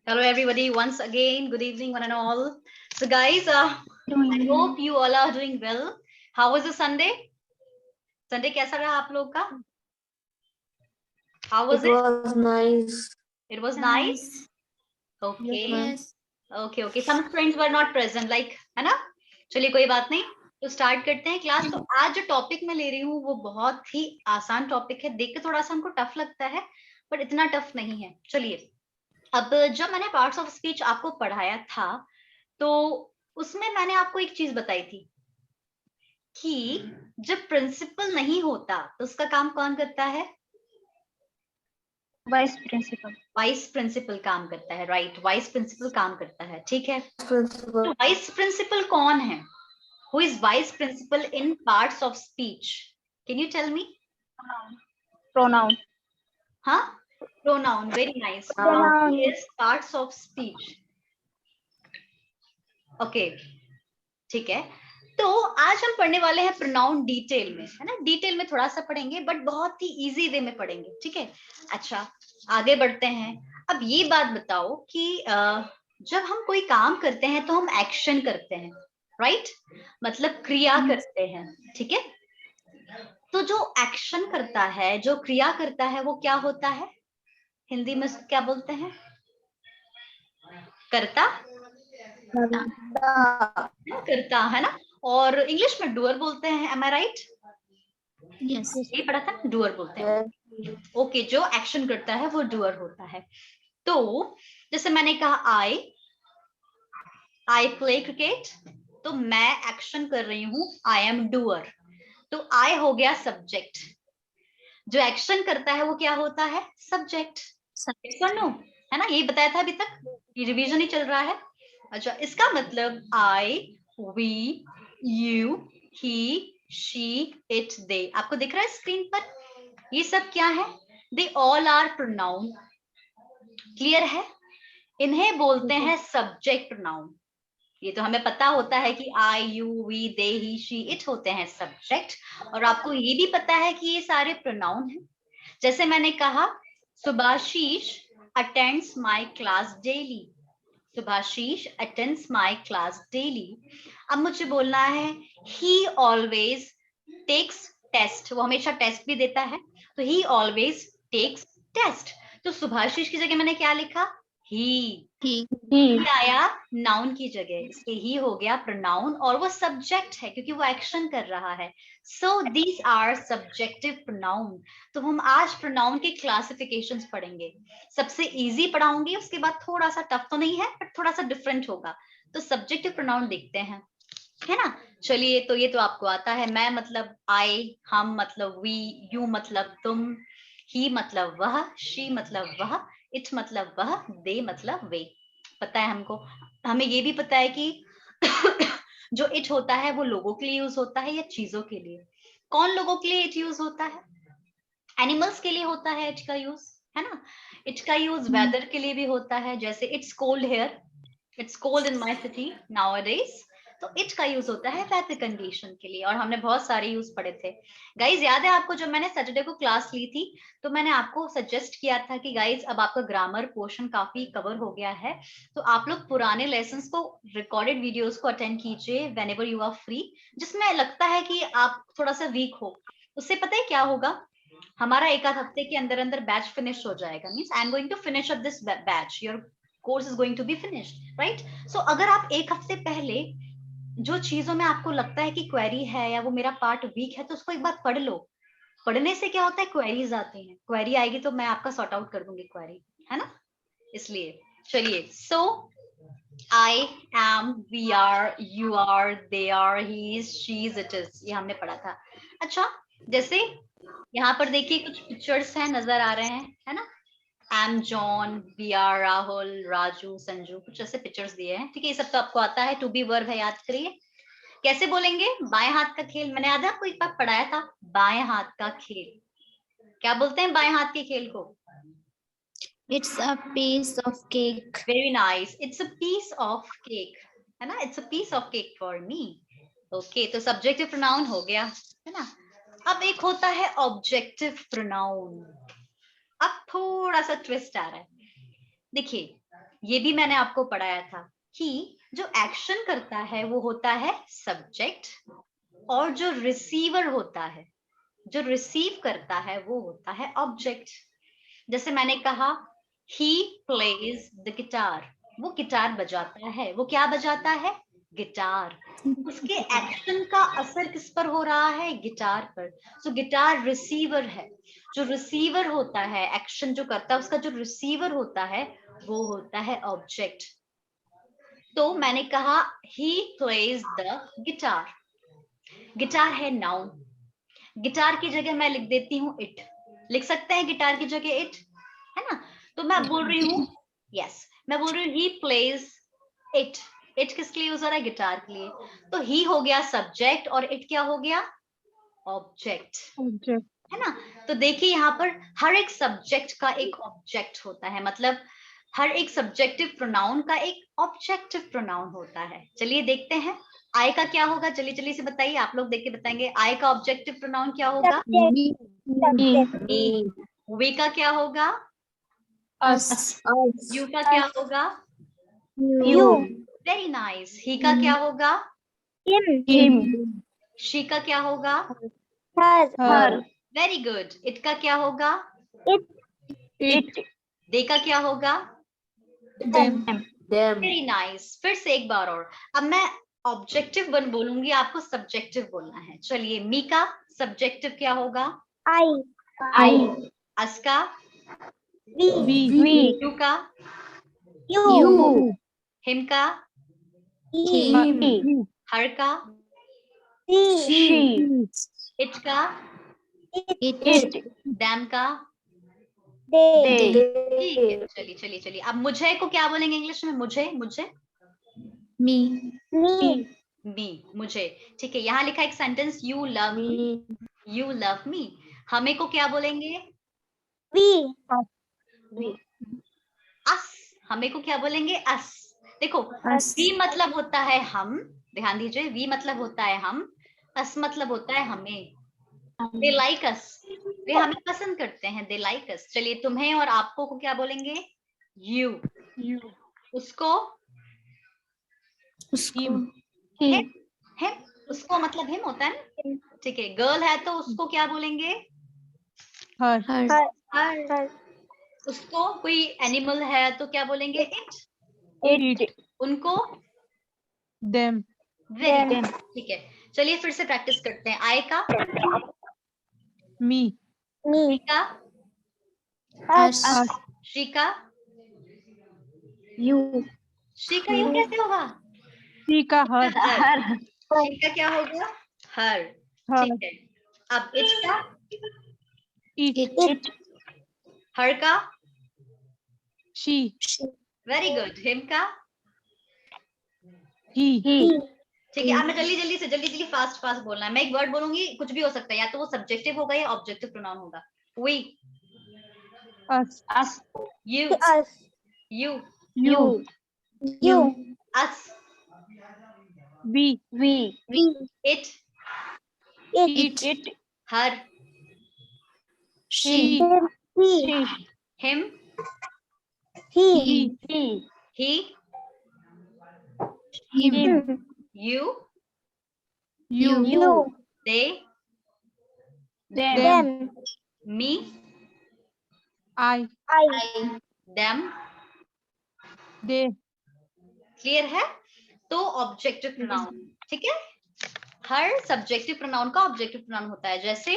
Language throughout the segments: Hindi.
Hello everybody, once again, good evening one and all. So guys, I hope you all are doing well. How was the Sunday? Sunday कैसा रहा आप लोग का? How was it? It was nice. It was nice. Okay. Yes. Okay. Some friends were not present, like, है ना? चलिए कोई बात नहीं. तो स्टार्ट करते हैं क्लास. तो आज जो टॉपिक मैं ले रही हूँ वो बहुत ही आसान टॉपिक है. देख के थोड़ा सा हमको टफ लगता है, पर इतना टफ नहीं है. चलिए, अब जब मैंने पार्ट्स ऑफ स्पीच आपको पढ़ाया था, तो उसमें मैंने आपको एक चीज बताई थी कि जब प्रिंसिपल नहीं होता तो उसका काम कौन करता है? Vice principal. वाइस प्रिंसिपल काम करता है. राइट, वाइस प्रिंसिपल काम करता है. ठीक है, Principal. तो वाइस प्रिंसिपल कौन है? Who is vice principal in parts of speech? Can you tell me? Pronoun. हाँ, pronoun. Very nice. Pronoun. Is parts of speech. Okay, ठीक है. तो आज हम पढ़ने वाले हैं प्रोनाउन डिटेल में, है ना? डिटेल में थोड़ा सा पढ़ेंगे, बट बहुत ही इजी वे में पढ़ेंगे. ठीक है, अच्छा आगे बढ़ते हैं. अब ये बात बताओ कि जब हम कोई काम करते हैं तो हम एक्शन करते हैं, राइट? मतलब क्रिया करते हैं. ठीक है, तो जो एक्शन करता है, जो क्रिया करता है, वो क्या होता है? हिंदी में क्या बोलते हैं? करता. करता, है ना? और इंग्लिश में डूअर बोलते हैं. एम आई राइट? यस। ये पढ़ा था, डूअर बोलते हैं. ओके, जो एक्शन करता है वो डूअर होता है. तो जैसे मैंने कहा आई प्ले क्रिकेट, तो मैं एक्शन कर रही हूँ, आई एम डूअर. तो आई हो गया सब्जेक्ट. जो एक्शन करता है वो क्या होता है? सब्जेक्ट. नो, है ना? यही बताया था अभी तक, ये रिवीजन ही चल रहा है. अच्छा, इसका मतलब I, we, you, he, she, it, they. आपको दिख रहा है स्क्रीन पर? ये सब क्या है? They all are pronoun. Clear है? इन्हें बोलते हैं सब्जेक्ट प्रोनाउन. ये तो हमें पता होता है कि I, you, we, they, he, she, it होते हैं सब्जेक्ट. और आपको ये भी पता है कि ये सारे प्रोनाउन हैं. जैसे मैंने कहा, Subhashish attends my class daily. Subhashish attends my class daily. अब मुझे बोलना है ही ऑलवेज टेक्स टेस्ट. वो हमेशा टेस्ट भी देता है, तो ही ऑलवेज टेक्स टेस्ट. तो सुभाशीष की जगह मैंने क्या लिखा? ही. ही आया नाउन की जगह, इसलिए ही हो गया प्रोनाउन, और वो सब्जेक्ट है क्योंकि वो एक्शन कर रहा है. So these are subjective pronoun. तो हम आज प्रोनाउन के क्लासिफिकेशंस पढ़ेंगे. सबसे इजी पढ़ाऊंगी, उसके बाद थोड़ा सा टफ तो नहीं है, बट थोड़ा सा डिफरेंट होगा. तो सब्जेक्टिव प्रोनाउन देखते हैं, है ना? चलिए, तो ये तो आपको आता है. मैं मतलब आई, हम मतलब वी, यू मतलब तुम, ही मतलब वह, शी मतलब वह, इट मतलब वह, दे मतलब वे. पता है हमको. हमें ये भी पता है कि जो इट होता है वो लोगों के लिए यूज होता है या चीजों के लिए? कौन लोगों के लिए इट यूज होता है? एनिमल्स के लिए होता है इट का यूज, है ना? इट का यूज वेदर के लिए भी होता है. जैसे it's cold here, it's cold in my city nowadays. तो इट का यूज होता है वेदर कंडीशन के लिए. और हमने बहुत सारे यूज पढ़े थे. गाइज, याद है आपको जब मैंने सैटरडे को क्लास ली थी, तो मैंने आपको सजेस्ट किया था कि गाइज अब आपका ग्रामर पोर्शन काफी कवर हो गया है, तो आप लोग पुराने लेसन्स को, रिकॉर्डेड वीडियोस को अटेंड कीजिए whenever you are free. जिसमें लगता है कि आप थोड़ा सा वीक हो, उससे पता है क्या होगा? हमारा एक आध हफ्ते के अंदर अंदर बैच फिनिश हो जाएगा. Means I am going to finish up this batch, your course is going to be finished, right? So अगर आप एक हफ्ते पहले जो चीजों में आपको लगता है कि क्वेरी है या वो मेरा पार्ट वीक है, तो उसको एक बार पढ़ लो. पढ़ने से क्या होता है? क्वेरीज आती हैं. क्वेरी आएगी तो मैं आपका सॉर्ट आउट कर दूंगी क्वेरी, है ना? इसलिए चलिए. So I am, we are, you are, they are, he is, she is, it is, ये हमने पढ़ा था. अच्छा, जैसे यहाँ पर देखिए कुछ पिक्चर्स हैं, नजर आ रहे हैं, है ना? Am John, we are Rahul, Raju, Sanju, कुछ ऐसे पिक्चर्स दिए हैं. ठीक है, ये सब तो आपको आता है. टू बी वर्ब है, याद करिए. कैसे बोलेंगे? बाएं हाथ का खेल. मैंने याद है आपको एक बार पढ़ाया था, बाएं हाथ का खेल. क्या बोलते हैं बाएं हाथ के खेल को? It's a piece of cake. Very nice. It's a piece of cake, है ना? It's a piece of cake for me. Okay, तो सब्जेक्टिव प्रोनाउन हो गया, है ना? अब एक होता है ऑब्जेक्टिव प्रोनाउन. अब थोड़ा सा ट्विस्ट आ रहा है. देखिए, ये भी मैंने आपको पढ़ाया था कि जो एक्शन करता है वो होता है सब्जेक्ट, और जो रिसीवर होता है, जो रिसीव करता है, वो होता है ऑब्जेक्ट। जैसे मैंने कहा he plays the guitar, वो गिटार बजाता है। वो क्या बजाता है? गिटार। उसके एक्शन का असर किस पर हो रहा है? गिटार पर। सो गिटार रिसीवर है। जो रिसीवर होता है, एक्शन जो करता है, उसका जो रिसीवर होता है वो होता है ऑब्जेक्ट। तो मैंने कहा he plays the guitar, guitar है नाउन। गिटार की जगह मैं लिख देती हूँ इट। लिख सकते हैं गिटार की जगह इट, है ना? तो मैं बोल रही हूँ यस, मैं बोल रही हूँ ही प्लेज इट। इट किसके लिए यूज हो रहा है? गिटार के लिए। तो ही हो गया सब्जेक्ट और इट क्या हो गया? ऑब्जेक्ट, है ना? तो देखिए यहाँ पर हर एक सब्जेक्ट का एक ऑब्जेक्ट होता है, मतलब हर एक सब्जेक्टिव प्रोनाउन का एक ऑब्जेक्टिव प्रोनाउन होता है। चलिए देखते हैं आई का क्या होगा। चलिए चलिए से बताइए, आप लोग देख के बताएंगे आई का ऑब्जेक्टिव प्रोनाउन क्या होगा? वी का क्या होगा? us, यू का क्या होगा? you, very nice. ही का क्या होगा? him, शी का क्या होगा? her, very good. इट का क्या होगा? it, दे का क्या होगा? them, very nice. फिर से एक बार और। अब मैं ऑब्जेक्टिव वन बोलूंगी, आपको सब्जेक्टिव बोलना है। चलिए मी का सब्जेक्टिव क्या होगा? I, अस का? we, यू का? you, हिम का? him, हर का? she, इट का? it, दैम का? they, ठीक है। चलिए चलिए चलिए, अब मुझे को क्या बोलेंगे इंग्लिश में? मुझे, मुझे me, मी, मुझे। ठीक है, यहाँ लिखा एक sentence you love me, you love me. हमें को क्या बोलेंगे? अस। हमें को क्या बोलेंगे? अस। देखो us, वी मतलब होता है हम, ध्यान दीजिए, वी मतलब होता है हम, अस मतलब होता है हमें। दे लाइक अस, वे हमें पसंद करते हैं। They like us. चलिए तुम्हें और आपको को क्या बोलेंगे? यू। उसको? उसको, हिम। हिम, उसको मतलब हिम होता है ना। ठीक है, गर्ल है तो उसको क्या बोलेंगे? her, हर। उसको कोई एनिमल है तो क्या बोलेंगे? इट। उनको? them, very good. ठीक है, चलिए फिर से प्रैक्टिस करते हैं। आई का? me, सी का? us, शी का? you, शी का यू कैसे होगा? she का her, हर। शी का क्या होगा? हर। ठीक है, अब इट का? it, हर का? she, very good. हिम का? he, ठीक है, अब मैं जल्दी जल्दी से, जल्दी जल्दी फास्ट फास्ट बोलना है। मैं एक वर्ड बोलूंगी, कुछ भी हो सकता है, या तो वो सब्जेक्टिव होगा या ऑब्जेक्टिव प्रोनाउन होगा। We, us, you, you, you, us, we, it, it, her, she, him, he, he, him, you, you, they, them, me, I, them। they, clear है? तो ऑब्जेक्टिव प्रोनाउन, ठीक है। हर सब्जेक्टिव प्रोनाउन का ऑब्जेक्टिव प्रोनाउन होता है। जैसे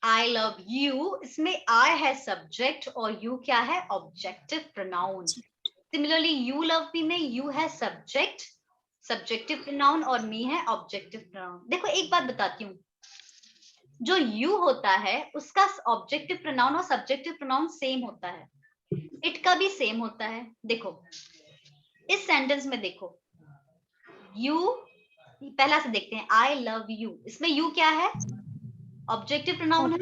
आई लव यू, इसमें आई है सब्जेक्ट और यू क्या है? Objective pronoun. Similarly you love me में यू है सब्जेक्ट, सब्जेक्टिव प्रोनाउन, और मी है ऑब्जेक्टिव प्रोनाउन। देखो एक बात बताती हूँ, जो यू होता है उसका ऑब्जेक्टिव प्रोनाउन और सब्जेक्टिव प्रोनाउन सेम होता है। इट का भी सेम होता है। देखो इस सेंटेंस में देखो, यू, पहला से देखते हैं, आई लव यू, इसमें यू क्या है? ऑब्जेक्टिव प्रोनाउन है,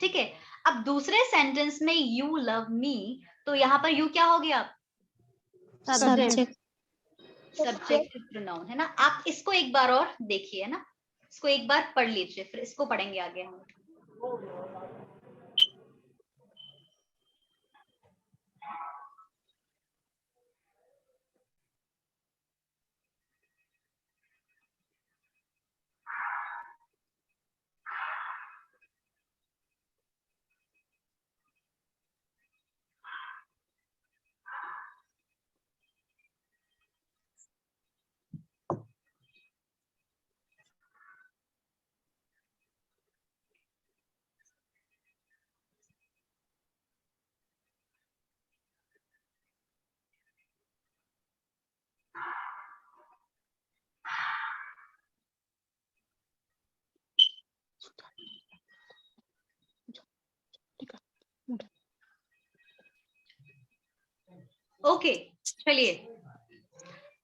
ठीक है। अब दूसरे सेंटेंस में यू लव मी, तो यहाँ पर यू क्या हो गया? subject, सब्जेक्टिव प्रोनाउन, है ना। आप इसको एक बार और देखिए ना, इसको एक बार पढ़ लीजिए, फिर इसको पढ़ेंगे आगे हम। ओके चलिए,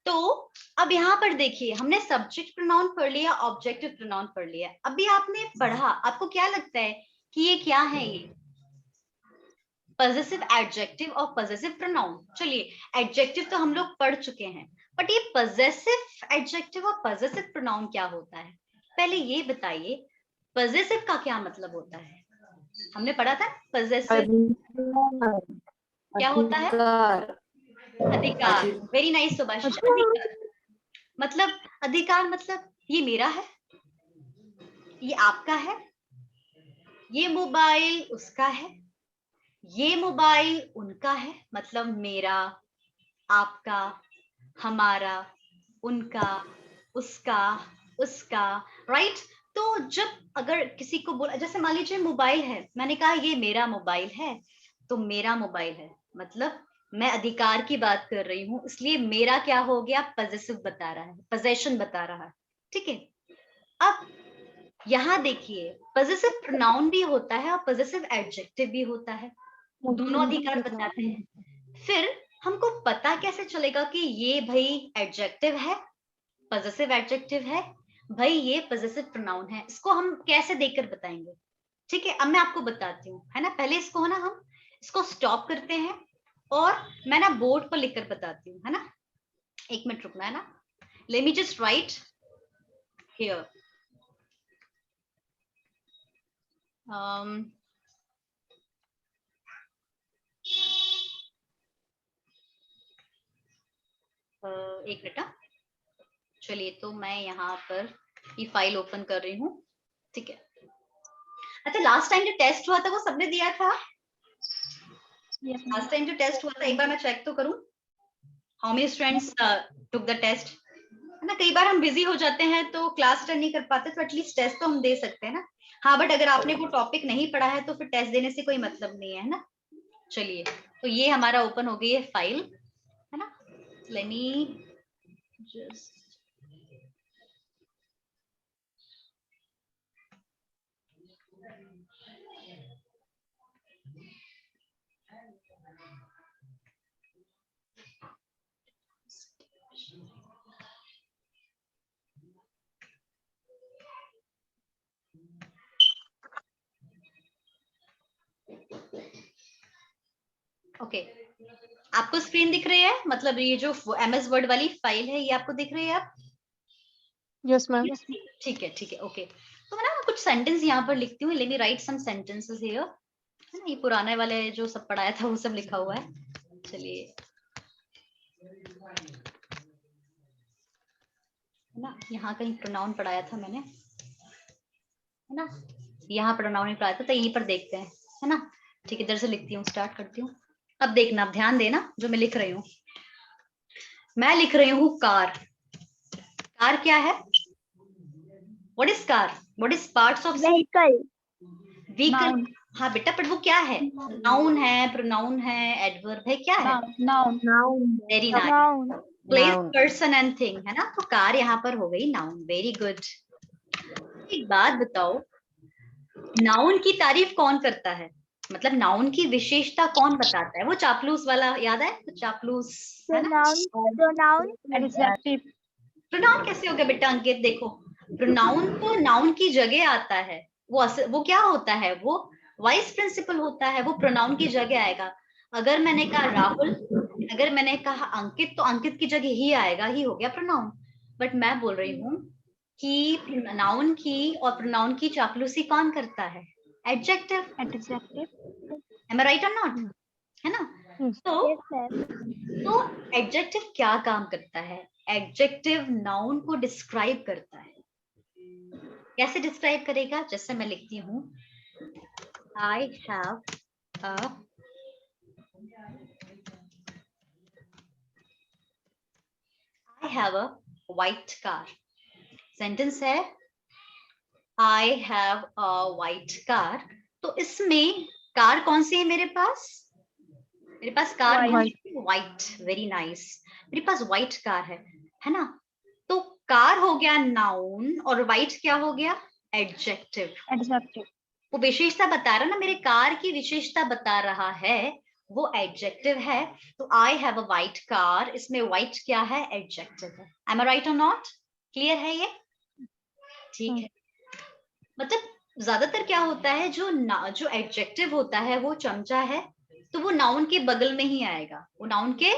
तो अब यहाँ पर देखिए हमने सब्जेक्ट प्रोनाउन पढ़ लिया, ऑब्जेक्टिव प्रोनाउन पढ़ लिया। अभी आपने पढ़ा, आपको क्या लगता है कि ये क्या है? ये पॉजेसिव एडजेक्टिव और पॉजेसिव प्रोनाउन। चलिए एडजेक्टिव तो हम लोग पढ़ चुके हैं, बट ये पॉजेसिव एडजेक्टिव और पॉजेसिव प्रोनाउन क्या होता है? पहले ये बताइए, पॉजेसिव का क्या मतलब होता है? हमने पढ़ा था पॉजेसिव क्या होता है? अधिकार। Very nice Subhash. अधिकार मतलब, अधिकार मतलब ये मेरा है, ये आपका है, ये मोबाइल उसका है, ये मोबाइल उनका है। मतलब मेरा, आपका, हमारा, उनका, उसका, उसका, राइट। तो जब अगर किसी को बोला, जैसे मान लीजिए मोबाइल है, मैंने कहा ये मेरा मोबाइल है, तो मेरा मोबाइल है मतलब मैं अधिकार की बात कर रही हूँ, इसलिए मेरा क्या हो गया? पॉजेसिव बता रहा है, पोजेशन बता रहा है। ठीक है, अब यहाँ देखिए पॉजेसिव प्रोनाउन भी होता है और पॉजेसिव एडजेक्टिव भी होता है, दोनों अधिकार बताते हैं। फिर हमको पता कैसे चलेगा कि ये भाई एडजेक्टिव है, पॉजेसिव एडजेक्टिव है, भाई ये पॉजेसिव प्रोनाउन है? इसको हम कैसे देखकर बताएंगे? ठीक है, अब मैं आपको बताती हूँ, है ना। पहले इसको ना हम इसको स्टॉप करते हैं और मैं ना बोर्ड पर लिखकर बताती हूँ, है ना। एक मिनट रुकना है ना, let me just right here. एक मिनट। चलिए, तो मैं यहाँ पर ये फाइल ओपन कर रही हूँ। ठीक है, अच्छा लास्ट टाइम जो टेस्ट हुआ था वो सबने दिया था? लास्ट टाइम जो टेस्ट हुआ था, एक बार मैं चेक तो करूं how many students took the test, है ना। कई बार हम बिजी हो जाते हैं तो क्लास अटेंड नहीं कर पाते, तो एटलीस्ट टेस्ट तो हम दे सकते हैं ना। हाँ, बट अगर आपने वो टॉपिक नहीं पढ़ा है तो फिर टेस्ट देने से कोई मतलब नहीं है ना। चलिए, तो ये हमारा ओपन हो गई है फाइल, है ना। Let me just okay. आपको स्क्रीन दिख रही है? मतलब ये जो MS वर्ड वाली फाइल है ये आपको दिख रही है? आप यस मैम। ठीक है, ठीक है, ओके। तो मैं ना कुछ सेंटेंस यहाँ पर लिखती हूँ, let me write some sentences here, है ना। ये पुराने वाले जो सब पढ़ाया था वो सब लिखा हुआ है। चलिए, ना यहाँ कहीं प्रोनाउन पढ़ाया था मैंने, है ना। यहाँ प्रोनाउन नहीं पढ़ाया था, तो यहीं पर देखते हैं, है ना। ठीक है, इधर से लिखती हूँ, स्टार्ट करती हूँ। अब देखना, अब ध्यान देना जो मैं लिख रही हूँ। मैं लिख रही हूँ कार। कार क्या है? What is car? What is parts of Vehicle. Vehicle? हाँ बेटा, पर वो क्या है? नाउन है, प्रोनाउन है, एडवर्ब है, क्या है? Noun. Very nice. Noun. Place, person and thing, है ना। तो कार यहाँ पर हो गई नाउन। Very good. एक बात बताओ, नाउन की तारीफ कौन करता है? मतलब नाउन की विशेषता कौन बताता है? वो चापलूस वाला याद है? तो चापलूस, है ना। Pronoun. एडजेक्टिव। प्रोनाउन कैसे हो गया बेटा? अंकित देखो, प्रोनाउन तो नाउन की जगह आता है। वो क्या होता है? वो वाइस प्रिंसिपल होता है, वो प्रोनाउन की जगह आएगा। अगर मैंने कहा राहुल, अगर मैंने कहा अंकित, तो अंकित की जगह ही आएगा, ही हो गया प्रोनाउन। बट मैं बोल रही हूँ कि नाउन की और प्रोनाउन की चापलूसी कौन करता है? Adjective. Am I right or not? है ना। Yes, sir. तो एडजेक्टिव क्या काम करता है? एडजेक्टिव नाउन को डिस्क्राइब करता है। कैसे डिस्क्राइब करेगा? जैसे मैं लिखती हूँ, I have a white car. Sentence है I have a white car. तो इसमें कार कौन सी है मेरे पास? मेरे पास कार व्हाइट। वेरी नाइस, मेरे पास व्हाइट कार है ना। तो कार हो गया नाउन और व्हाइट क्या हो गया? एडजेक्टिव। Adjective. वो विशेषता बता रहा ना, मेरे कार की विशेषता बता रहा है, वो एडजेक्टिव है। तो आई हैव अ व्हाइट कार, इसमें व्हाइट क्या है? एडजेक्टिव है। एम आई राइट और नॉट? क्लियर है ये? ठीक है। मतलब ज्यादातर क्या होता है, जो एडजेक्टिव होता है वो चमचा है, तो वो नाउन के बगल में ही आएगा, वो नाउन के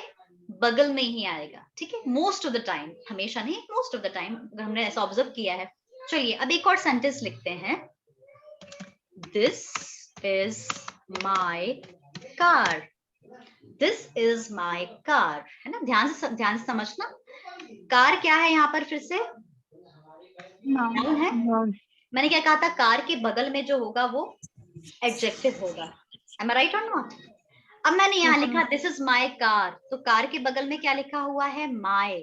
बगल में ही आएगा। ठीक है, मोस्ट ऑफ द टाइम, हमेशा नहीं, मोस्ट ऑफ द टाइम हमने ऐसा ऑब्जर्व किया है। चलिए अब एक और सेंटेंस लिखते हैं। This is my car, this is my car, है ना? ध्यान से समझना। कार क्या है यहाँ पर? फिर से नाउन है। Noun. मैंने क्या कहा था? कार के बगल में जो होगा वो एडजेक्टिव होगा। एम आई राइट और नॉट? अब मैंने यहाँ Yes, लिखा दिस इज माई कार, तो कार के बगल में क्या लिखा हुआ है? माई।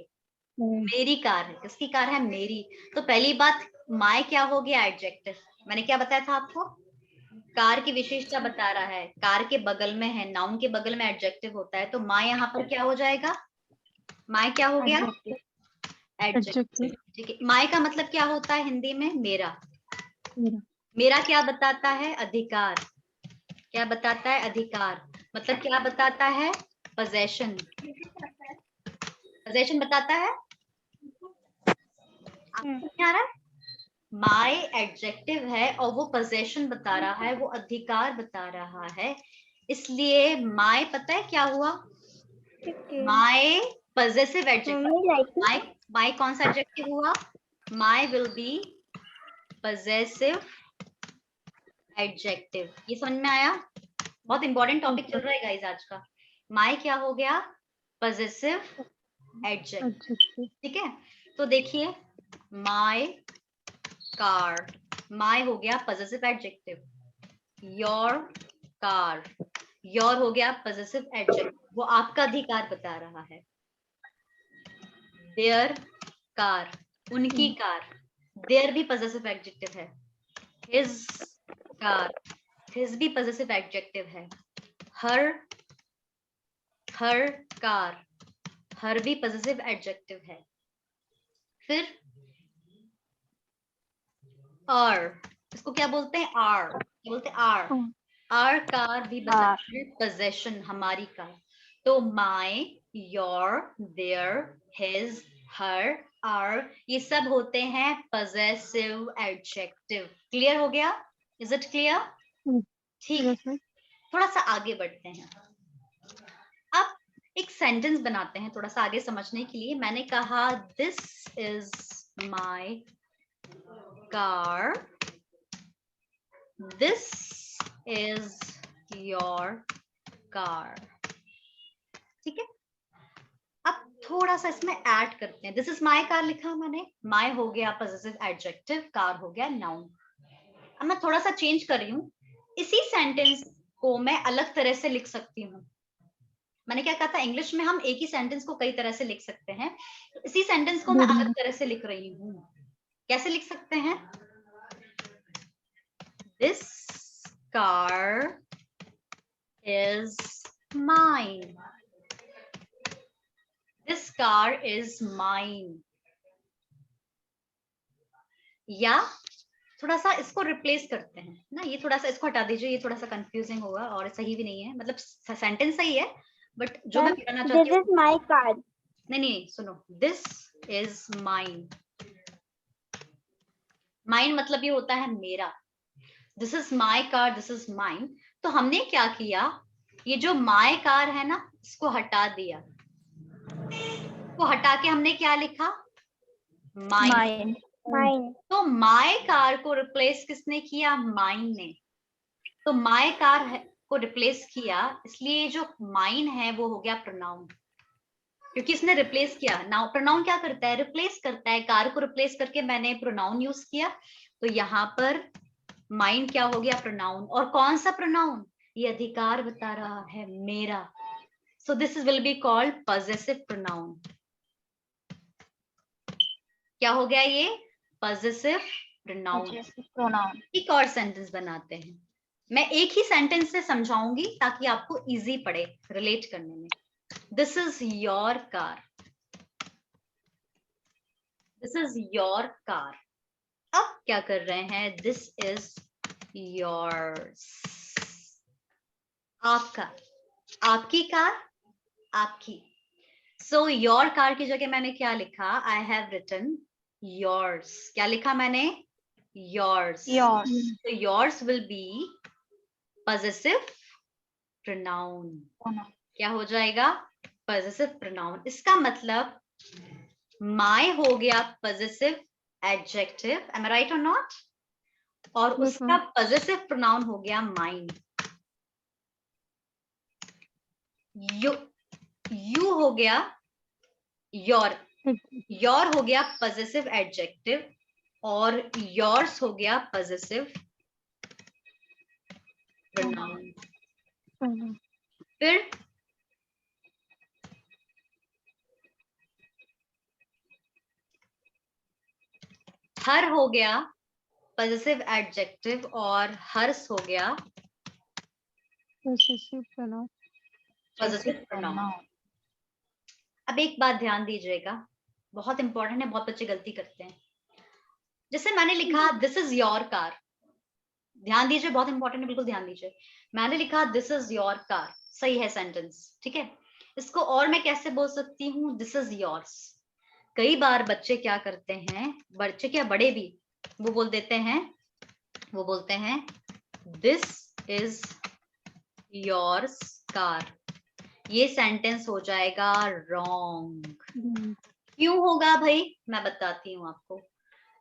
ma'am. मेरी कार है। किसकी कार है? मेरी। तो पहली बात, माई क्या हो गया? एडजेक्टिव। मैंने क्या बताया था आपको? कार की विशेषता बता रहा है, कार के बगल में है, नाउन के बगल में एडजेक्टिव होता है, तो माई यहाँ पर क्या हो जाएगा? माई क्या हो गया? Adjective. एडजेक्टिव। Adjective. ठीक है। माई का मतलब क्या होता है हिंदी में? मेरा। मेरा. मेरा क्या बताता है? अधिकार। क्या बताता है? अधिकार। मतलब क्या बताता है? पोजेशन। पोजेशन बताता है। आपको नहीं आ रहा है? माई एडजेक्टिव है और वो पोजेशन बता रहा है, वो अधिकार बता रहा है। इसलिए माई पता है क्या हुआ? माई पॉजेसिव एडजेक्टिव। माई कौन सा एडजेक्टिव हुआ? My will be possessive adjective. ये समझ में आया? बहुत इंपॉर्टेंट टॉपिक चल रहा है गाइस आज का। माई क्या हो गया? Possessive adjective. Adjective. ठीक है, तो देखिए माई कार, माई हो गया possessive adjective. Your car, your हो गया पॉजेसिव एडजेक्टिव, वो आपका अधिकार बता रहा है। देयर कार, उनकी कार, देयर भी पॉजेसिव एडजेक्टिव है। हिज कार, हिज भी पॉजेसिव एडजेक्टिव है। हर कार, हर भी पॉजेसिव एडजेक्टिव है। फिर आर, इसको क्या बोलते हैं? आर, क्या बोलते हैं? आर। आर कार भी पोजेशन, हमारी कार। तो my, your, their, his, her, our, ये सब होते हैं पोजेसिव एडजेक्टिव। क्लियर हो गया? Is it clear? ठीक है, Yes, ma'am. थोड़ा सा आगे बढ़ते हैं। अब एक सेंटेंस बनाते हैं थोड़ा सा आगे समझने के लिए। मैंने कहा this is my car, this is your car. ठीक है, अब थोड़ा सा इसमें ऐड करते हैं। दिस इज माई कार लिखा मैंने, माई हो गया पॉजेसिव एडजेक्टिव, कार हो गया नाउन। अब मैं थोड़ा सा चेंज कर रही हूँ, इसी सेंटेंस को मैं अलग तरह से लिख सकती हूँ। मैंने क्या कहा था? इंग्लिश में हम एक ही सेंटेंस को कई तरह से लिख सकते हैं, इसी सेंटेंस को मैं अलग तरह से लिख रही हूँ। कैसे लिख सकते हैं? This car is mine, this car is mine. या थोड़ा सा इसको रिप्लेस करते हैं ना, ये थोड़ा सा इसको हटा दीजिए, ये थोड़ा सा कंफ्यूजिंग होगा और सही भी नहीं है। मतलब सेंटेंस सही है बट जो मैं कहना चाहती हूँ, This is my car. नहीं सुनो, दिस इज माइन। माइन मतलब ये होता है मेरा। This is my car, this is mine. तो हमने क्या किया, ये जो माई कार है ना, इसको हटा दिया। तो हटा के हमने क्या लिखा? माइन। Mine. तो माई कार को रिप्लेस किसने किया? माइन ने। तो माई कार को रिप्लेस किया, इसलिए जो माइन है वो हो गया प्रोनाउन, क्योंकि इसने रिप्लेस किया। नाउ प्रोनाउन क्या करता है? रिप्लेस करता है। कार को रिप्लेस करके मैंने प्रोनाउन यूज किया, तो यहाँ पर माइन क्या हो गया? प्रोनाउन। और कौन सा प्रोनाउन? ये अधिकार बता रहा है, मेरा। So this will be called possessive pronoun. क्या हो गया ये? Possessive pronoun. एक और सेंटेंस बनाते हैं। मैं एक ही सेंटेंस से समझाऊंगी ताकि आपको इजी पड़े रिलेट करने में। This is your car, this is your car. अब क्या कर रहे हैं, दिस इज योर्स, आपका, आपकी कार, आपकी। सो योर कार की जगह मैंने क्या लिखा, आई हैव रिटन योर्स। क्या लिखा मैंने, yours. Yours. So yours will be possessive pronoun. क्या हो जाएगा, possessive pronoun। इसका मतलब my हो गया possessive adjective, am I right or not? और Yes, उसका ma'am. possessive pronoun हो गया mine। you हो गया your, your हो गया possessive adjective और yours हो गया possessive pronoun। फिर हर हो गया possessive adjective और हर्ष हो गया Possessive pronoun. possessive pronoun। अब एक बात ध्यान दीजिएगा, बहुत इंपॉर्टेंट है, बहुत बच्चे गलती करते हैं। जैसे मैंने लिखा दिस इज योर कार, ध्यान दीजिए, बहुत इंपॉर्टेंट है, बिल्कुल ध्यान दीजिए। मैंने लिखा दिस इज योर कार, सही है सेंटेंस, ठीक है। इसको और मैं कैसे बोल सकती हूँ, दिस इज योर्स। कई बार बच्चे क्या करते हैं, बच्चे क्या बड़े भी, वो बोलते हैं दिस इज योर्स कार। ये सेंटेंस हो जाएगा रॉन्ग। क्यों होगा भाई, मैं बताती हूँ आपको।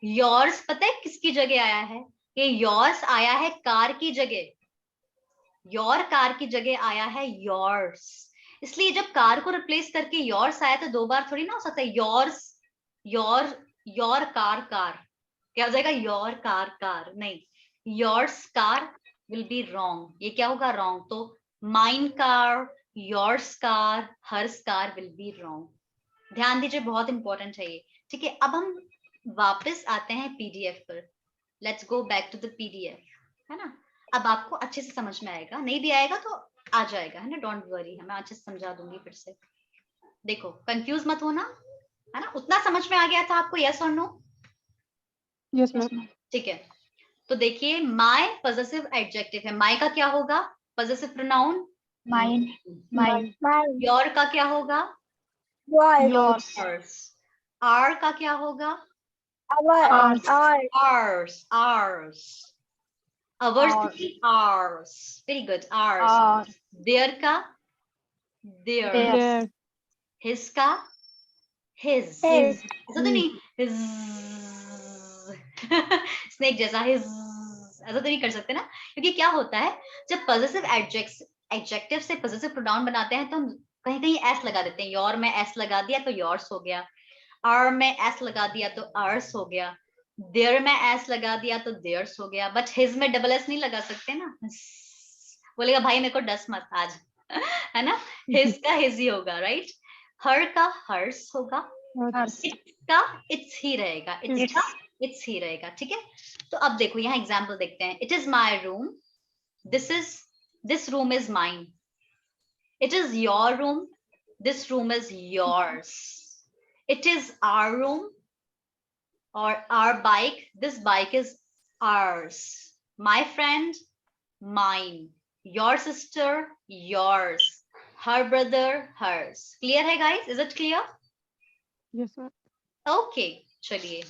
योर्स पता है किसकी जगह आया है, ये योर्स आया है कार की जगह, योर कार की जगह आया है योर्स। इसलिए जब कार को रिप्लेस करके योर्स आया तो दो बार थोड़ी ना हो सकता है, योर्स योर कार कार, क्या हो जाएगा, योर कार कार, नहीं, yours car will be wrong. ये क्या होगा, रॉन्ग। तो mine car, yours car, hers car will be wrong. ध्यान दीजिए, बहुत इंपॉर्टेंट है ये, ठीक है। अब हम वापस आते हैं पीडीएफ पर, let's go back to the PDF, है ना। अब आपको अच्छे से समझ में आएगा, नहीं भी आएगा तो आ जाएगा, है ना, डोंट वरी, मैं अच्छे से समझा दूंगी फिर से। देखो कंफ्यूज मत होना, है ना। उतना समझ में आ गया था आपको, यस और नो? Yes, ma'am. ठीक है, तो देखिए माय पॉजेसिव एडजेक्टिव है, माय का क्या होगा, possessive pronoun Mine. Mine. Your का क्या होगा, Yours. आर का क्या होगा, Ours. ours, ours, ours, ours, very good, ours, Ours. their का their, There. his का his, His. ऐसा तो नहीं his स्नेक जैसा his, ऐसा तो नहीं कर सकते ना, क्योंकि क्या होता है जब पॉजेसिव एडजेक्टिव से पॉजेसिव प्रोनाउन बनाते हैं तो हम कहीं कहीं एस लगा देते हैं, योर में एस लगा दिया तो योर्स हो गया, आर में एस लगा दिया तो आर्स हो गया, देयर में एस लगा दिया तो देयर्स हो गया, बट हिज में डबल एस नहीं लगा सकते ना, बोलेगा भाई मेरे को डस मत आज, है ना, हिज का हिज ही होगा, राइट। हर का हर्स होगा, Hers. इट्स का इट्स ही रहेगा, इट्स का इट्स ही रहेगा, ठीक है। तो अब देखो यहाँ एग्जाम्पल देखते हैं, it is my room, this room is mine, it is your room, this room is yours, it is our room or our bike, this bike is ours, my friend mine, your sister yours, her brother hers। clear है guys, is it clear? Yes, ma'am. okay, चलिए,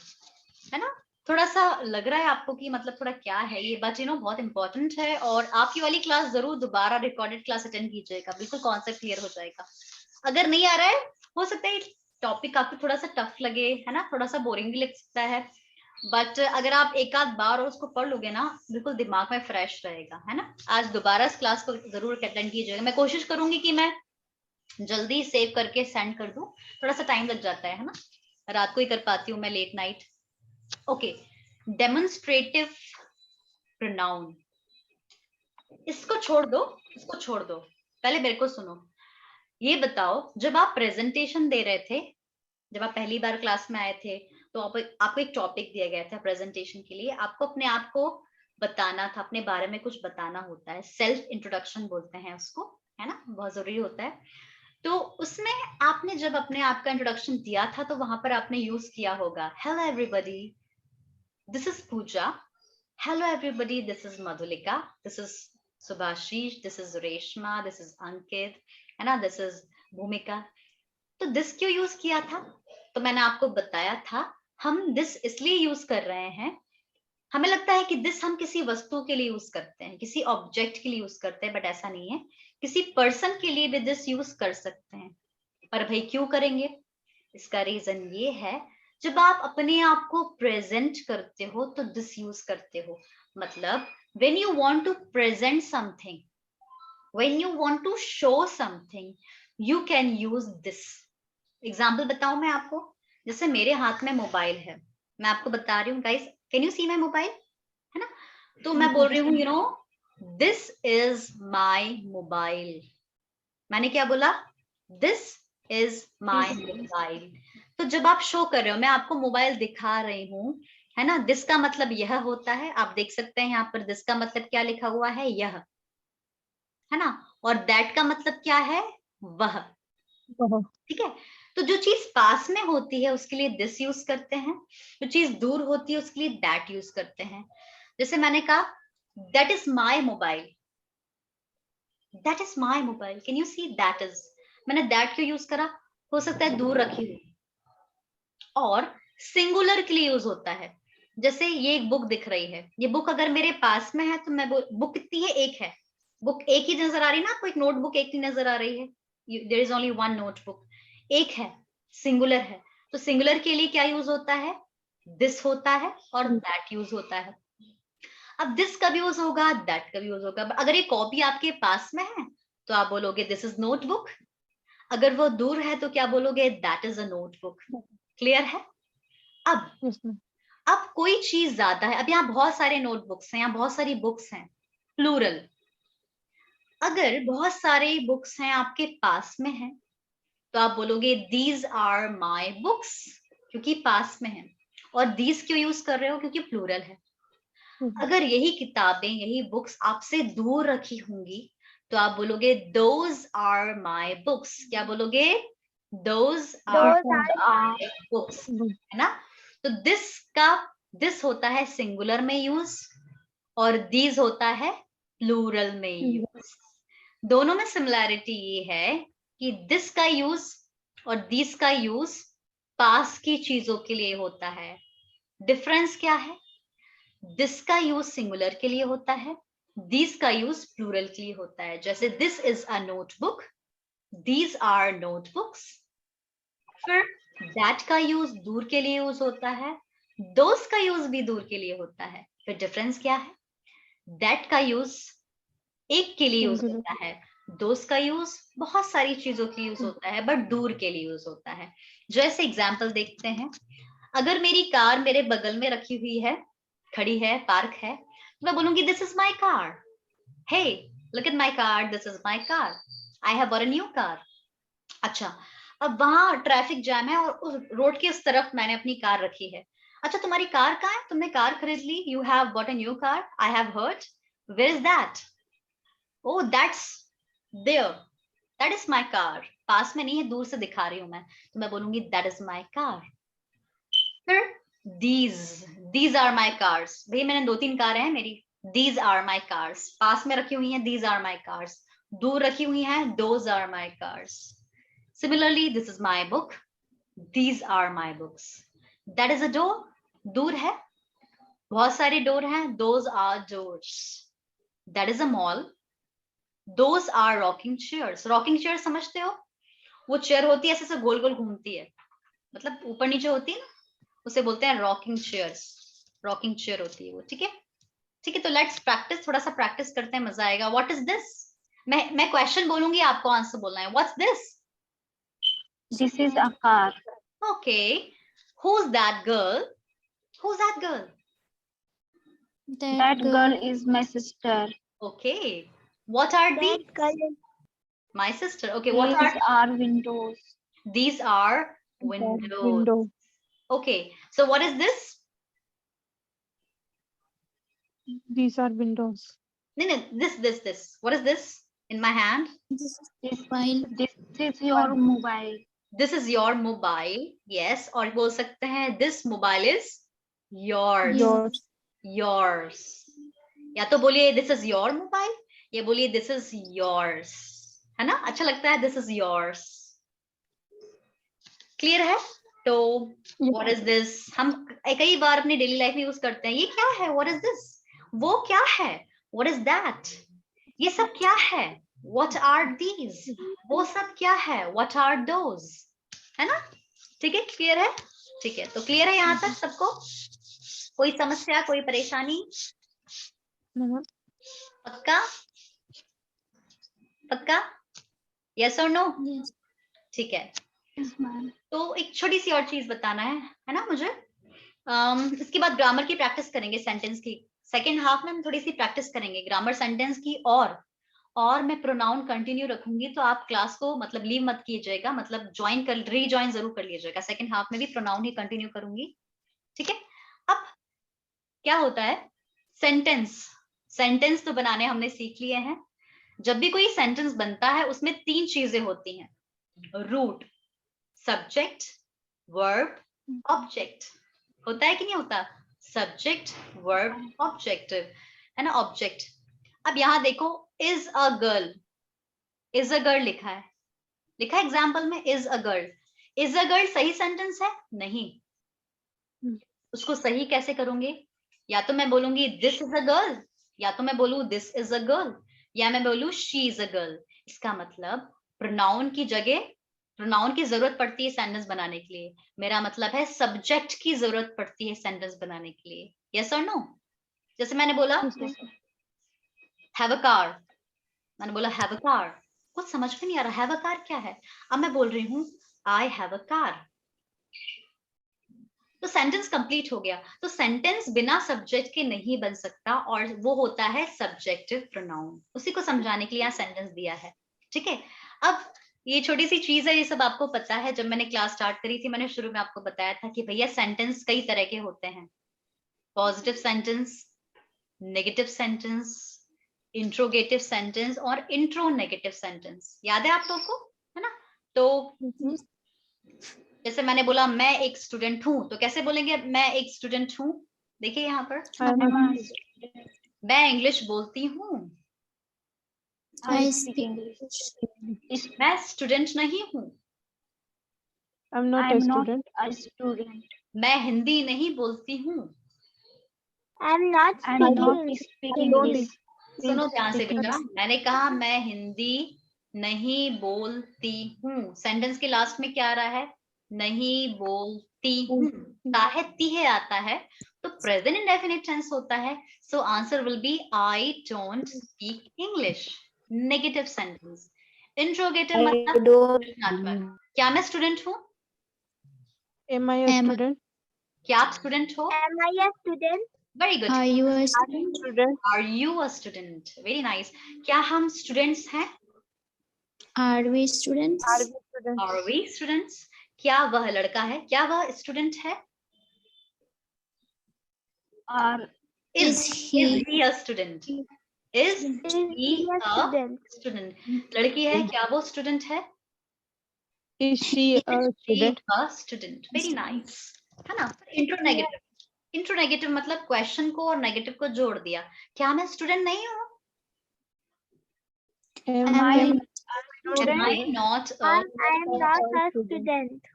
है ना। थोड़ा सा लग रहा है आपको कि मतलब थोड़ा क्या है ये, बट यू नो बहुत इंपॉर्टेंट है, और आपकी वाली क्लास जरूर दोबारा रिकॉर्डेड क्लास अटेंड कीजिएगा, बिल्कुल कॉन्सेप्ट क्लियर हो जाएगा। अगर नहीं आ रहा है, हो सकता है टॉपिक आपको थोड़ा सा टफ लगे, है ना, थोड़ा सा बोरिंग भी लग सकता है, बट अगर आप एक आध बार और उसको पढ़ लोगे ना, बिल्कुल दिमाग में फ्रेश रहेगा, है ना। आज दोबारा इस क्लास को जरूर अटेंड कीजिएगा, मैं कोशिश करूंगी कि मैं जल्दी सेव करके सेंड कर दूं, थोड़ा सा टाइम लग जाता है ना, रात को ही कर पाती हूँ मैं, late night. Okay, demonstrative pronoun, इसको छोड़ दो, इसको छोड़ दो, पहले मेरे को सुनो। ये बताओ, जब आप प्रेजेंटेशन दे रहे थे, जब आप पहली बार क्लास में आए थे, तो आपको एक टॉपिक दिया गया था प्रेजेंटेशन के लिए, आपको अपने आप को बताना था, अपने बारे में कुछ बताना होता है, सेल्फ इंट्रोडक्शन बोलते हैं उसको, है ना, बहुत जरूरी होता है। तो उसमें आपने जब अपने आप का इंट्रोडक्शन दिया था तो वहां पर आपने यूज किया होगा hello everybody, This is Pooja. Hello everybody, this is Madhulika, this is Subhashish, this is Reshma, this is Ankit, है ना, this is Bhumika. तो this क्यों यूज किया था? तो मैंने आपको बताया था, हम this इसलिए यूज कर रहे हैं, हमें लगता है कि this हम किसी वस्तु के लिए यूज करते हैं, किसी ऑब्जेक्ट के लिए यूज करते हैं, बट ऐसा नहीं है, किसी पर्सन के लिए भी this यूज कर सकते हैं। पर भाई क्यों करेंगे? इसका रीजन ये है, जब आप अपने आप को प्रेजेंट करते हो तो दिस यूज करते हो। मतलब when you want to present something, when you want to show something, you can use this. Example बताऊं मैं आपको, जैसे मेरे हाथ में मोबाइल है, मैं आपको बता रही हूँ guys, can you see my mobile, है ना? तो मैं बोल रही हूँ you know this is my mobile. मैंने क्या बोला? This is my mobile. तो जब आप शो कर रहे हो, मैं आपको मोबाइल दिखा रही हूँ, है ना, दिस का मतलब यह होता है, आप देख सकते हैं यहाँ पर दिस का मतलब क्या लिखा हुआ है, यह, है ना, और दैट का मतलब क्या है, वह, ठीक है। तो जो चीज पास में होती है उसके लिए दिस यूज करते हैं, जो चीज दूर होती है उसके लिए दैट यूज करते हैं। जैसे मैंने कहा that is my mobile, that is my mobile, can you see that is, मैंने दैट क्यों यूज करा? हो सकता है दूर रखी हुई। और सिंगुलर के लिए यूज होता है, जैसे ये एक बुक दिख रही है, ये बुक अगर मेरे पास में है तो मैं बुक कितनी है, एक है, बुक एक ही नजर आ रही है ना आपको, एक नोटबुक एक ही नजर आ रही है, there is only one notebook, एक है, सिंगुलर है। तो सिंगुलर के लिए क्या यूज होता है? दिस होता है और दैट यूज होता है। अब दिस कब यूज होगा, दैट कब यूज होगा? अगर ये कॉपी आपके पास में है तो आप बोलोगे दिस इज नोटबुक, अगर वो दूर है तो क्या बोलोगे, that is a notebook. Clear है? अब कोई चीज ज्यादा है, अब यहाँ बहुत सारे नोटबुक्स हैं, यहाँ बहुत सारी बुक्स हैं, प्लूरल। अगर बहुत सारे बुक्स हैं आपके पास में है तो आप बोलोगे दीज आर माई बुक्स, क्योंकि पास में है। और दीज क्यों यूज कर रहे हो? क्योंकि प्लूरल है। अगर यही किताबें, यही बुक्स आपसे दूर रखी होंगी तो आप बोलोगे दोज आर माई बुक्स। क्या बोलोगे? दोज आर माई बुक्स, है ना? तो दिस होता है सिंगुलर में यूज और दीज होता है प्लूरल में यूज। दोनों में सिमिलैरिटी ये है कि दिस का यूज और दीज का यूज पास की चीजों के लिए होता है। डिफरेंस क्या है? दिस का यूज सिंगुलर के लिए होता है, दीज का यूज प्लूरल के लिए होता है। जैसे this is a notebook, these are notebooks. फिर दैट का यूज दूर के लिए यूज होता है, दोस का यूज भी दूर के लिए होता है। फिर डिफरेंस क्या है? दैट का यूज एक के लिए यूज होता है, दोस का यूज बहुत सारी चीजों के लिए यूज होता है, बट दूर के लिए यूज होता है। जैसे एग्जाम्पल देखते हैं, अगर मेरी कार मेरे बगल में रखी हुई है, खड़ी है, पार्क है, तो मैं बोलूंगी this is my car, hey look at my car, this is my car, I have bought a new car. अच्छा, अब वहां ट्रैफिक जैम है और उस रोड के उस तरफ मैंने अपनी कार रखी है। अच्छा, तुम्हारी कार कहाँ है? तुमने कार खरीद ली, you have bought a new car, I have heard, where is that? Oh, that's there. That is my car. पास में नहीं है, दूर से दिखा रही हूं मैं, तो मैं बोलूंगी that is my car. फिर these are my cars. भाई मैंने 2-3 कारें हैं मेरी, these are my cars. पास में रखी हुई हैं, these are my cars. दूर रखी हुई हैं, those are my cars. Similarly, this is my book. These are my books. That is a door. दूर है, बहुत सारे डोर हैं, those are doors. That is a mall. Those are rocking chairs. Rocking chairs समझते हो? वो चेयर होती है ऐसे से गोल गोल घूमती है, मतलब ऊपर नीचे होती है ना, उसे बोलते हैं रॉकिंग चेयर्स। रॉकिंग चेयर होती है वो, ठीक है? ठीक है, तो लेट्स प्रैक्टिस, थोड़ा सा प्रैक्टिस करते हैं, मजा आएगा। What is this? मैं क्वेश्चन बोलूंगी, आपको आंसर बोलना है। What's this? This is a car. Okay, who's that girl? Who's that girl? That girl is my sister. Okay, what are these? My sister. Okay, what These are windows. these are windows. Window. Okay, so what is this? These are windows. No, this. What is this in my hand? This is your mobile. This is your mobile. Yes, और बोल सकते हैं this mobile is yours, yours, yours. या तो बोलिए this is your mobile, या बोलिए this is yours, है ना? अच्छा लगता है this is yours. क्लियर है? तो what is this हम कई बार अपनी डेली लाइफ में यूज करते हैं. ये क्या है? what is this? वो क्या है? what is that? ये सब क्या है? what are these? वो सब क्या है? what are those? है ना? ठीक है, क्लियर है? ठीक है, तो क्लियर है यहाँ तक सबको? कोई समस्या, कोई परेशानी? no, पक्का? पक्का? यस और नो? Yes. ठीक है. Yes, ma'am. तो एक छोटी सी और चीज बताना है ना मुझे. इसके बाद ग्रामर की प्रैक्टिस करेंगे, सेंटेंस की. सेकेंड हाफ में हम थोड़ी सी प्रैक्टिस करेंगे ग्रामर सेंटेंस की, और मैं प्रोनाउन कंटिन्यू रखूंगी, तो आप क्लास को मतलब लीव मत कीजिएगा, मतलब रीजॉइन जरूर कर लीजिएगा. सेकेंड हाफ में भी प्रोनाउन ही कंटिन्यू करूंगी. ठीक है. अब क्या होता है, सेंटेंस तो बनाने हमने सीख लिए हैं. जब भी कोई सेंटेंस बनता है उसमें 3 चीजें होती हैं. Root, subject, verb, object. होता है कि नहीं होता? सब्जेक्ट, वर्ब, ऑब्जेक्टिव, है ना? ऑब्जेक्ट. अब यहां देखो, is a girl, is a girl लिखा है एग्जाम्पल में, is a girl. Is a girl सही सेंटेंस है? नहीं. उसको सही कैसे करूंगी? या तो मैं बोलूंगी दिस इज अ गर्ल, या तो मैं बोलूं दिस इज अ गर्ल, या मैं बोलूं शी इज अ गर्ल. इसका मतलब प्रोनाउन की जगह प्रोनाउन की जरूरत पड़ती है सेंटेंस बनाने के लिए. मेरा मतलब है सब्जेक्ट की जरूरत पड़ती है सेंटेंस बनाने के लिए. यस और नो? जैसे मैंने बोला हैव अ कार, मैंने बोला हैव अ कार, कुछ समझ में नहीं आ रहा हैव अ कार क्या है. अब मैं बोल रही हूँ आई हैव अ कार, तो सेंटेंस कंप्लीट हो गया. तो सेंटेंस बिना सब्जेक्ट के नहीं बन सकता, और वो होता है सब्जेक्टिव प्रोनाउन. उसी को समझाने के लिए यहाँ सेंटेंस दिया है. ठीक है. अब ये छोटी सी चीज है, ये सब आपको पता है. जब मैंने क्लास स्टार्ट करी थी, मैंने शुरू में आपको बताया था कि भैया सेंटेंस कई तरह के होते हैं. Positive sentence, negative sentence, interrogative sentence और इंट्रोनेगेटिव सेंटेंस. याद है आप लोगों को? है ना? तो जैसे मैंने बोला मैं एक स्टूडेंट हूं, तो कैसे बोलेंगे मैं एक स्टूडेंट हूं? देखिए यहाँ पर, मैं इंग्लिश बोलती हूँ, I speak English. मैं स्टूडेंट नहीं हूँ, I'm not a student. a student. मैं हिंदी नहीं बोलती हूँ. I'm not speaking English. सुनो ध्यान से बेटा, मैंने कहा मैं हिंदी नहीं बोलती हूँ. सेंटेंस के लास्ट में क्या आ रहा है? नहीं बोलती हूँ. ताहे तीहे आता है, तो प्रेजेंट इंडेफिनिट टेंस होता है. So answer will be I don't speak English. Negative sentence. Interrogative मतलब प्रश्नात्मक. क्या मैं स्टूडेंट हूँ? Am I a student? क्या आप स्टूडेंट हो? Am I a student? Very good. Are you a student? Student. Are you a student? Very nice. क्या हम स्टूडेंट्स हैं? Are we students? Are we students? Are we students? क्या वह लड़का है? क्या वह स्टूडेंट है? Is he a student? Is he a student? लड़की है, क्या वो स्टूडेंट है? Is she a student? A student. Very nice. है ना? इंट्रोनेगेटिव. इंट्रोनेगेटिव मतलब क्वेश्चन को और नेगेटिव को जोड़ दिया. क्या मैं स्टूडेंट नहीं हूँ? Am I Am I not a? I am not a student.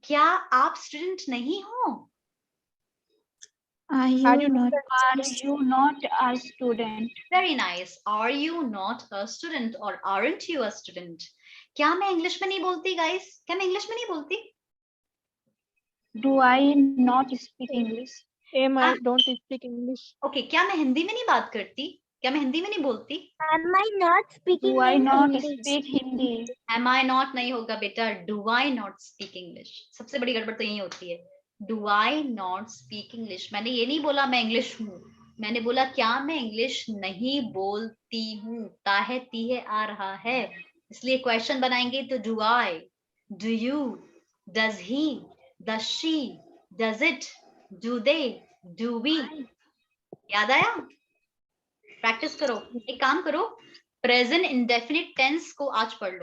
क्या आप स्टूडेंट नहीं हो? Are Are you not not a student? Very nice. Are you not a student or aren't you a student? क्या मैं इंग्लिश में नहीं बोलती guys? क्या मैं इंग्लिश में नहीं बोलती? Do I not speak English? Am I don't speak English? Okay, क्या मैं हिंदी में नहीं बात करती? क्या मैं हिंदी में नहीं बोलती? Am I not speaking Do I not English? speak Hindi? Am I not नहीं होगा बेटा. Do I not speak English? सबसे बड़ी गड़बड़ तो यही होती है. Do I not speak English? मैंने ये नहीं बोला मैं इंग्लिश हूँ. मैंने बोला क्या मैं इंग्लिश नहीं बोलती हूँ. ताहे तीहे आ रहा है, इसलिए क्वेश्चन बनाएंगे तो do I, do you, does he, does she, does it, do they, do we. याद आया? प्रैक्टिस करो. एक काम करो, प्रेजेंट इंडेफिनिट टेंस को आज पढ़ लो.